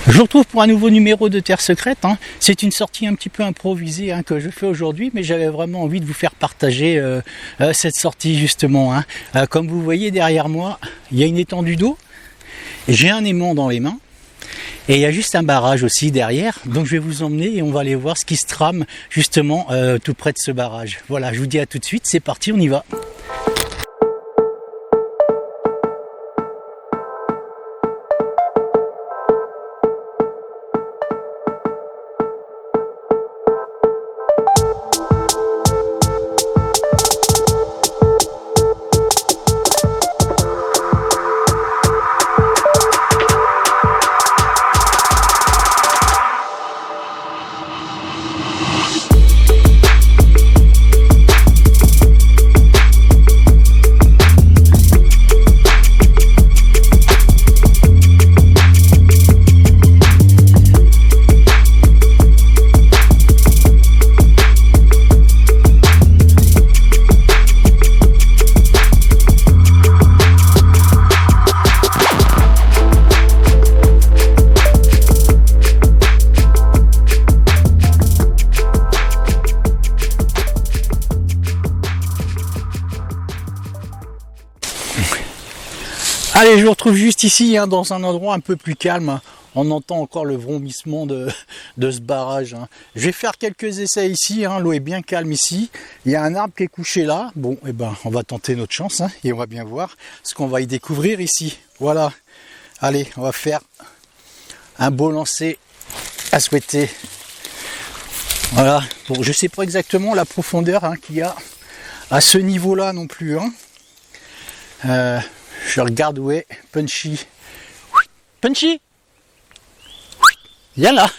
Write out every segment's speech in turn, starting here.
Je vous retrouve pour un nouveau numéro de Terre Secrète. C'est une sortie un petit peu improvisée que je fais aujourd'hui, mais j'avais vraiment envie de vous faire partager cette sortie justement. Comme vous voyez derrière moi, il y a une étendue d'eau, j'ai un aimant dans les mains, et il y a juste un barrage aussi derrière. Donc je vais vous emmener et on va aller voir ce qui se trame justement tout près de ce barrage. Voilà, je vous dis à tout de suite, c'est parti, on y va. Allez, je vous retrouve juste ici, dans un endroit un peu plus calme. On entend encore le vrombissement de ce barrage. Je vais faire quelques essais ici, l'eau est bien calme ici. Il y a un arbre qui est couché là. Bon, on va tenter notre chance et on va bien voir ce qu'on va y découvrir ici. Voilà. Allez, on va faire un beau lancer à souhaiter. Voilà. Bon, je ne sais pas exactement la profondeur qu'il y a à ce niveau-là non plus. Je regarde où est Punchy. Punchy, viens là.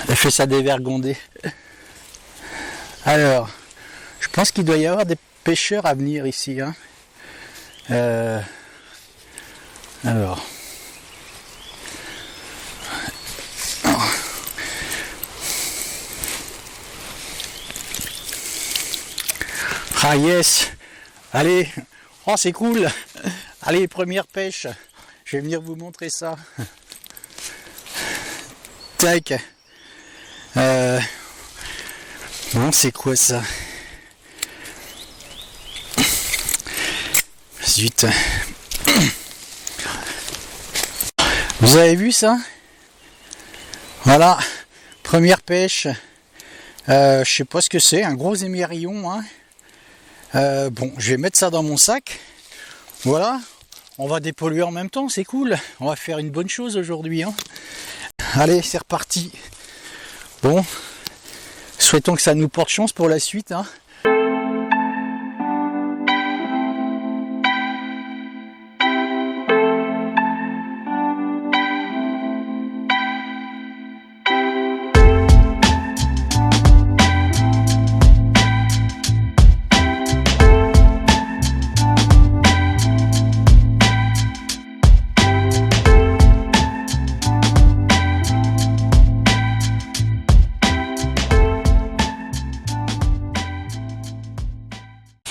Elle fait ça dévergondée. Alors, je pense qu'il doit y avoir des pêcheurs à venir ici. Alors. Ah yes, allez, oh c'est cool, allez première pêche, je vais venir vous montrer ça. Tac, bon c'est quoi ça? Zut. Vous avez vu ça? Voilà, première pêche, je sais pas ce que c'est, un gros émerillon. Bon, je vais mettre ça dans mon sac. Voilà, on va dépolluer en même temps, c'est cool. On va faire une bonne chose aujourd'hui. Allez, c'est reparti. Bon, souhaitons que ça nous porte chance pour la suite.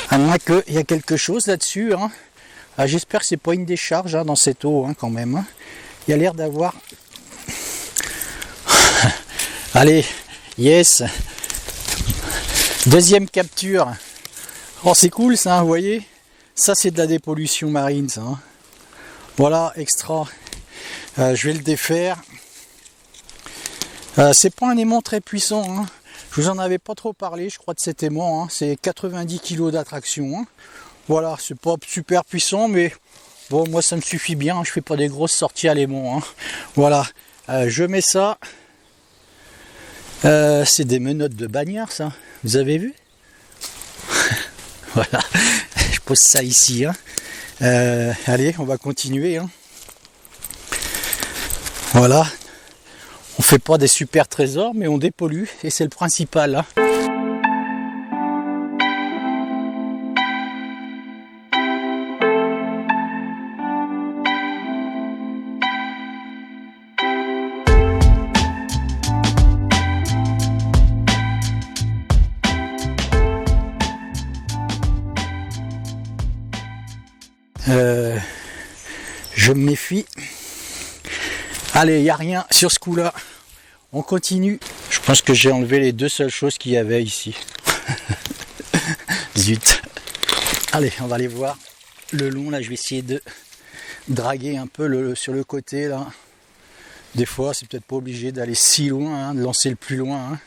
À moins qu'il y a quelque chose là-dessus. J'espère que c'est pas une décharge dans cette eau quand même. Il y a l'air d'avoir... Allez, yes. Deuxième capture. Oh c'est cool ça, vous voyez. Ça c'est de la dépollution marine ça. Voilà, extra. Je vais le défaire. C'est pas un aimant très puissant. Je vous en avais pas trop parlé, je crois, de cet aimant. C'est 90 kg d'attraction. Voilà, c'est pas super puissant, mais bon, moi ça me suffit bien. Je fais pas des grosses sorties à l'aimant. Voilà, je mets ça. C'est des menottes de bagnard, ça. Vous avez vu? Voilà, je pose ça ici. Allez, on va continuer. Voilà. On fait pas des super trésors, mais on dépollue et c'est le principal. Je me méfie. Allez, il n'y a rien sur ce coup-là. On continue. Je pense que j'ai enlevé les deux seules choses qu'il y avait ici. Zut. Allez, on va aller voir le long. Là, je vais essayer de draguer un peu sur le côté. Là. Des fois, c'est peut-être pas obligé d'aller si loin, hein, de lancer le plus loin. Hein.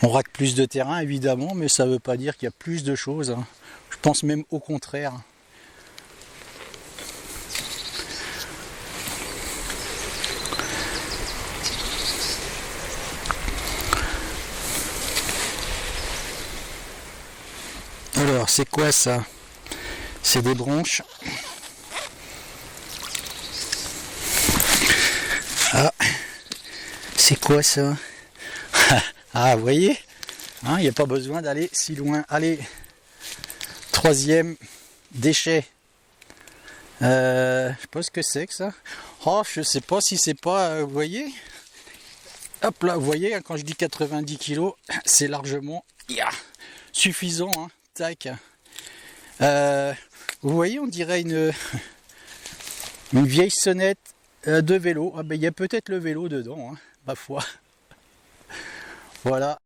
On racle plus de terrain, évidemment, mais ça ne veut pas dire qu'il y a plus de choses. Hein. Je pense même au contraire. Alors, c'est quoi ça? C'est des branches. Ah, c'est quoi ça? Ah, vous voyez, hein, il n'y a pas besoin d'aller si loin. Allez, troisième déchet. Je sais pas ce que c'est que ça. Oh, je sais pas si c'est pas, vous voyez. Hop là, vous voyez, quand je dis 90 kg, c'est largement suffisant. Hein. Tac. Vous voyez, on dirait une vieille sonnette de vélo. Ah ben, il y a peut-être le vélo dedans, hein, ma foi. Voilà.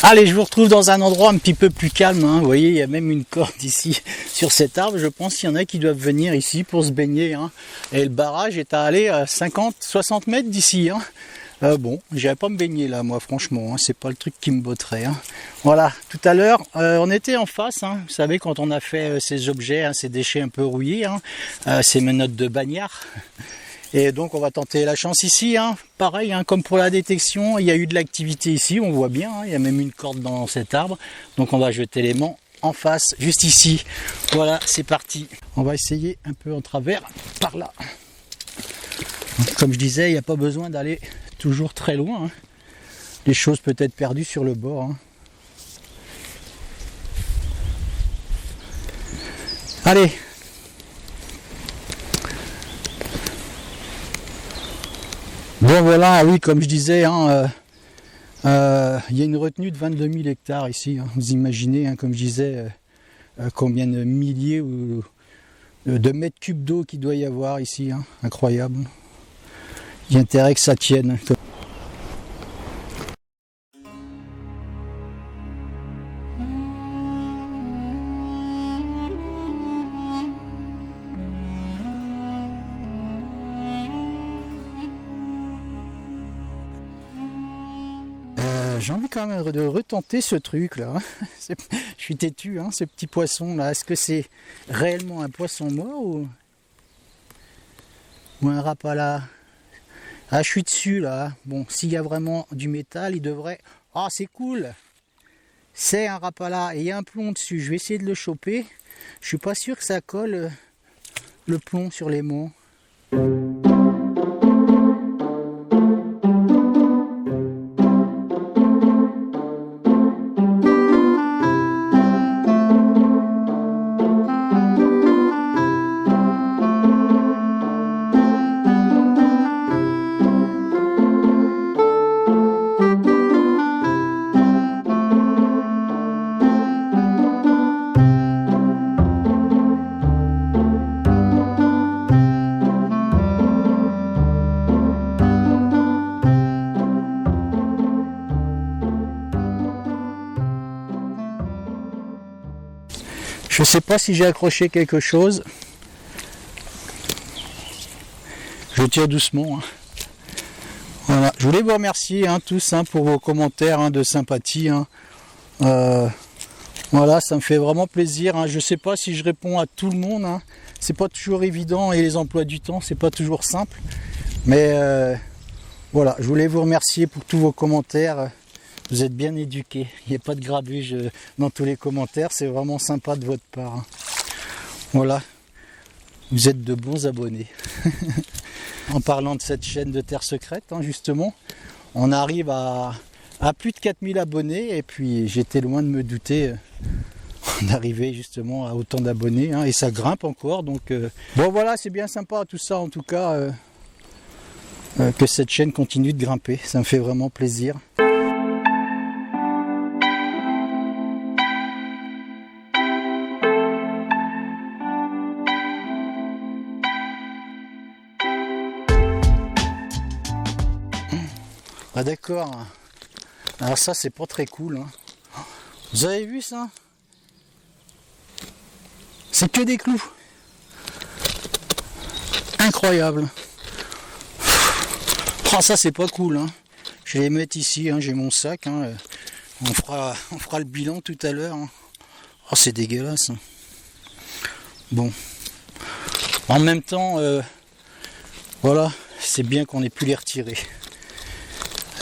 Allez, je vous retrouve dans un endroit un petit peu plus calme. Hein. Vous voyez, il y a même une corde ici sur cet arbre. Je pense qu'il y en a qui doivent venir ici pour se baigner. Hein. Et le barrage est à aller à 50-60 mètres d'ici. Hein. Bon, j'irai pas me baigner là, moi, franchement. Hein. C'est pas le truc qui me botterait. Hein. Voilà, tout à l'heure, on était en face. Hein. Vous savez, quand on a fait ces objets, hein, ces déchets un peu rouillés, hein, ces menottes de bagnard. Et donc on va tenter la chance ici, hein. Pareil, hein, comme pour la détection, il y a eu de l'activité ici, on voit bien, hein, il y a même une corde dans cet arbre. Donc on va jeter l'aimant en face, juste ici. Voilà, c'est parti. On va essayer un peu en travers, par là. Comme je disais, il n'y a pas besoin d'aller toujours très loin. Hein. Les choses peuvent être perdues sur le bord. Hein. Allez. Bon voilà, oui, comme je disais, hein, il y a une retenue de 22 000 hectares ici. Hein. Vous imaginez, hein, comme je disais, combien de milliers de mètres cubes d'eau qu'il doit y avoir ici. Hein. Incroyable. Il y a intérêt que ça tienne. J'ai envie quand même de retenter ce truc là. Je suis têtu, hein, ce petit poisson là. Est-ce que c'est réellement un poisson mort ou un rapala? Ah, je suis dessus là. Bon, s'il y a vraiment du métal, il devrait. Ah, c'est cool. C'est un rapala et il y a un plomb dessus. Je vais essayer de le choper. Je suis pas sûr que ça colle le plomb sur l'aimant. Je sais pas si j'ai accroché quelque chose. Je tire doucement. Hein. Voilà. Je voulais vous remercier hein, tous hein, pour vos commentaires hein, de sympathie. Hein. Voilà, ça me fait vraiment plaisir. Hein. Je sais pas si je réponds à tout le monde. Hein. C'est pas toujours évident et les emplois du temps, c'est pas toujours simple. Mais voilà, je voulais vous remercier pour tous vos commentaires. Vous êtes bien éduqués. Il n'y a pas de grabuge dans tous les commentaires. C'est vraiment sympa de votre part. Hein. Voilà. Vous êtes de bons abonnés. En parlant de cette chaîne de Terre Secrète, hein, justement, on arrive à plus de 4000 abonnés. Et puis, j'étais loin de me douter d'arriver justement à autant d'abonnés. Hein, et ça grimpe encore. Donc, bon, voilà, c'est bien sympa tout ça, en tout cas, que cette chaîne continue de grimper. Ça me fait vraiment plaisir. Ah d'accord. Alors ça c'est pas très cool. Hein. Vous avez vu ça? C'est que des clous. Incroyable. Oh, ça c'est pas cool. Hein. Je vais les mettre ici, hein. J'ai mon sac. Hein. On fera le bilan tout à l'heure. Hein. Oh, c'est dégueulasse. Hein. Bon. En même temps, voilà, c'est bien qu'on ait pu les retirer.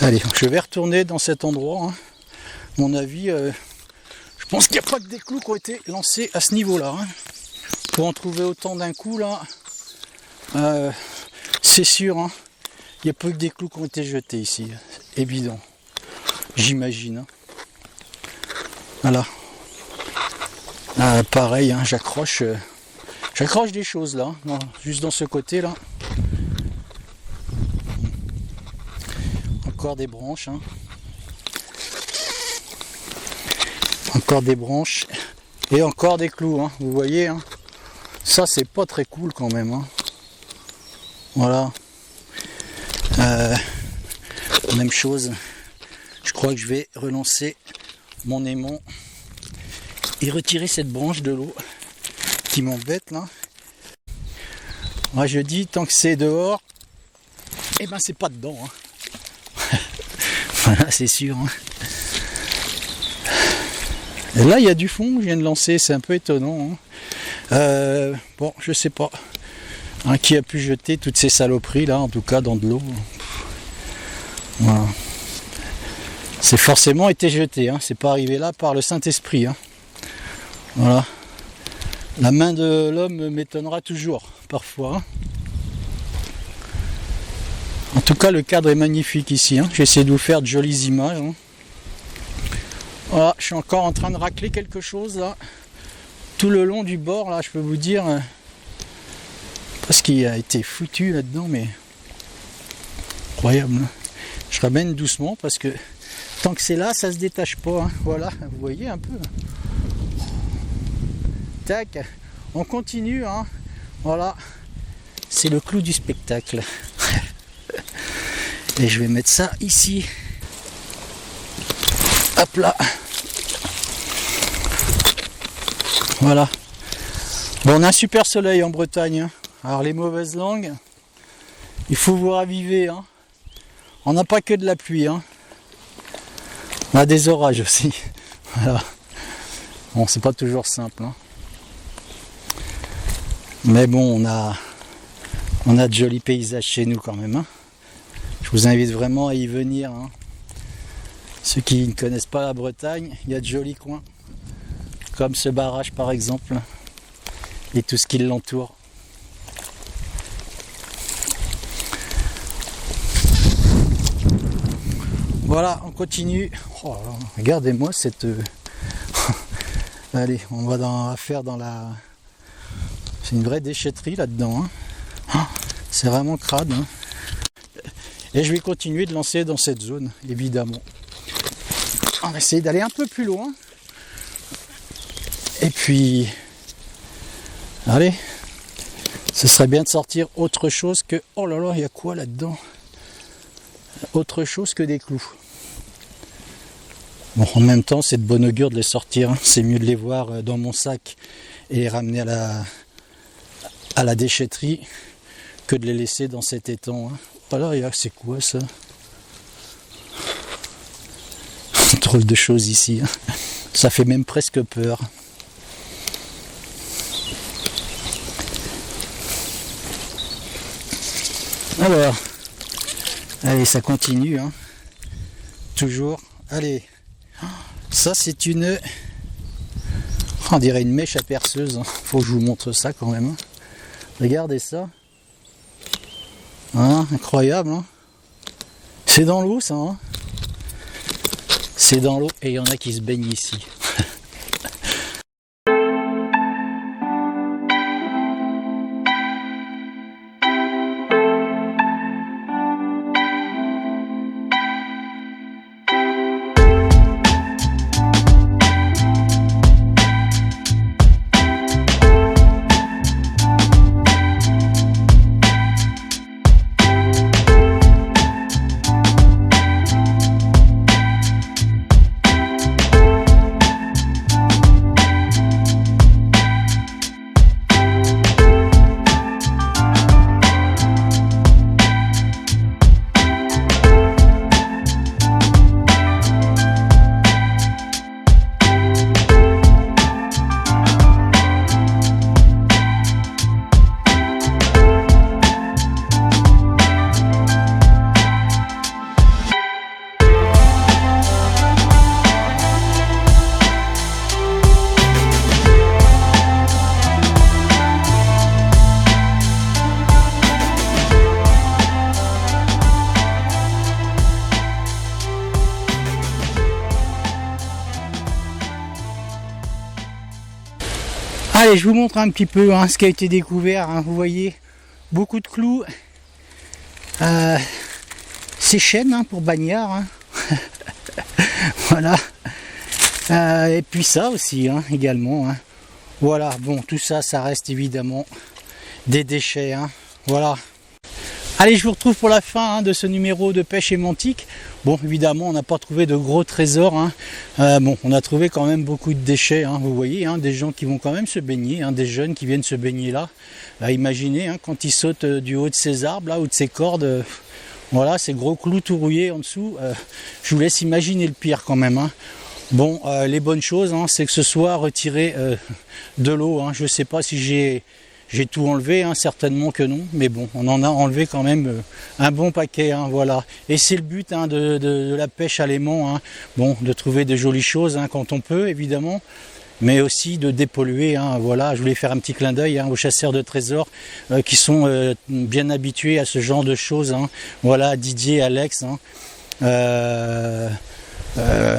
Allez, je vais retourner dans cet endroit. Hein. À mon avis, je pense qu'il n'y a pas que des clous qui ont été lancés à ce niveau-là. Hein. Pour en trouver autant d'un coup, là, c'est sûr, hein. Il n'y a pas que des clous qui ont été jetés ici. Évident. J'imagine. Hein. Voilà. Pareil, hein, j'accroche des choses là, non, juste dans ce côté là. Encore des branches. Hein. Encore des branches. Et encore des clous, hein, vous voyez. Hein. Ça c'est pas très cool quand même. Hein. Voilà. Même chose. Je crois que je vais relancer mon aimant et retirer cette branche de l'eau qui m'embête là. Moi je dis tant que c'est dehors, et ben c'est pas dedans. Hein. Voilà, c'est sûr. Hein. Et là il y a du fond que je viens de lancer, c'est un peu étonnant. Hein. Bon, je sais pas. Hein, qui a pu jeter toutes ces saloperies là, en tout cas dans de l'eau. Voilà. C'est forcément été jeté, hein. C'est pas arrivé là par le Saint-Esprit. Hein. Voilà. La main de l'homme m'étonnera toujours, parfois. Hein. En tout cas, le cadre est magnifique ici. Hein. J'ai essayé de vous faire de jolies images. Hein. Voilà, je suis encore en train de racler quelque chose là. Tout le long du bord, là, je peux vous dire. Parce qu'il a été foutu là-dedans, mais incroyable. Hein. Je ramène doucement parce que tant que c'est là, ça se détache pas. Hein. Voilà, vous voyez un peu. Tac, on continue. Hein. Voilà, c'est le clou du spectacle. Et je vais mettre ça ici. Hop là. Voilà. Bon, on a un super soleil en Bretagne. Hein. Alors les mauvaises langues, il faut vous raviver. Hein. On n'a pas que de la pluie. Hein. On a des orages aussi. Voilà. Bon, c'est pas toujours simple. Hein. Mais bon, on a de jolis paysages chez nous quand même. Hein. Je vous invite vraiment à y venir. Hein. Ceux qui ne connaissent pas la Bretagne, il y a de jolis coins. Comme ce barrage par exemple. Et tout ce qui l'entoure. Voilà, on continue. Oh, regardez-moi cette... Allez, on va faire dans la... C'est une vraie déchetterie là-dedans. Hein. C'est vraiment crade. Hein. Et je vais continuer de lancer dans cette zone, évidemment. On va essayer d'aller un peu plus loin. Et puis... Allez. Ce serait bien de sortir autre chose que... Oh là là, il y a quoi là-dedans? Autre chose que des clous. Bon, en même temps, c'est de bon augure de les sortir. Hein. C'est mieux de les voir dans mon sac et les ramener à la déchetterie que de les laisser dans cet étang. Hein. Voilà, c'est quoi ça? Drôle de choses ici. Hein. Ça fait même presque peur. Alors, allez, ça continue. Hein. Toujours. Allez. Ça, c'est une... On dirait une mèche à perceuse. Hein. Faut que je vous montre ça quand même. Hein. Regardez ça. Hein, incroyable. Hein. C'est dans l'eau, ça. Hein. C'est dans l'eau et il y en a qui se baignent ici. Allez, je vous montre un petit peu ce qui a été découvert. Vous voyez, beaucoup de clous. Ces chaînes pour bagnards. Voilà. Et puis ça aussi, également. Voilà, bon, tout ça, ça reste évidemment des déchets. Voilà. Allez, je vous retrouve pour la fin de ce numéro de pêche aimantique. Bon, évidemment, on n'a pas trouvé de gros trésors. Bon, on a trouvé quand même beaucoup de déchets. Vous voyez, des gens qui vont quand même se baigner, des jeunes qui viennent se baigner là. Imaginez, quand ils sautent du haut de ces arbres là ou de ces cordes. Voilà, ces gros clous tout rouillés en dessous. Je vous laisse imaginer le pire quand même. Bon, les bonnes choses, c'est que ce soit retiré de l'eau. Je ne sais pas si j'ai tout enlevé, certainement que non, mais bon, on en a enlevé quand même un bon paquet, voilà. Et c'est le but de la pêche à l'aimant, bon, de trouver de jolies choses quand on peut, évidemment, mais aussi de dépolluer, voilà. Je voulais faire un petit clin d'œil aux chasseurs de trésors qui sont bien habitués à ce genre de choses, voilà, Didier, Alex,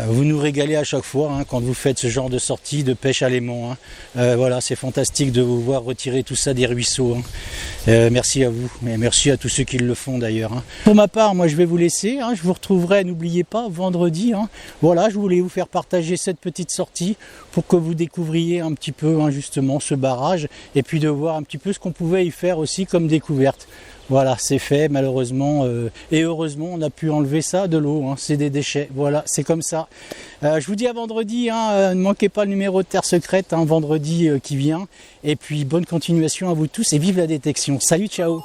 vous nous régalez à chaque fois quand vous faites ce genre de sortie de pêche à l'aimant. Voilà, c'est fantastique de vous voir retirer tout ça des ruisseaux. Merci à vous, et merci à tous ceux qui le font d'ailleurs. Pour ma part, moi je vais vous laisser. Je vous retrouverai, n'oubliez pas, vendredi. Voilà, je voulais vous faire partager cette petite sortie pour que vous découvriez un petit peu justement ce barrage et puis de voir un petit peu ce qu'on pouvait y faire aussi comme découverte. Voilà, c'est fait malheureusement et heureusement on a pu enlever ça de l'eau, c'est des déchets, voilà, c'est comme ça. Je vous dis à vendredi, ne manquez pas le numéro de Terre Secrète, vendredi qui vient. Et puis bonne continuation à vous tous et vive la détection. Salut, ciao!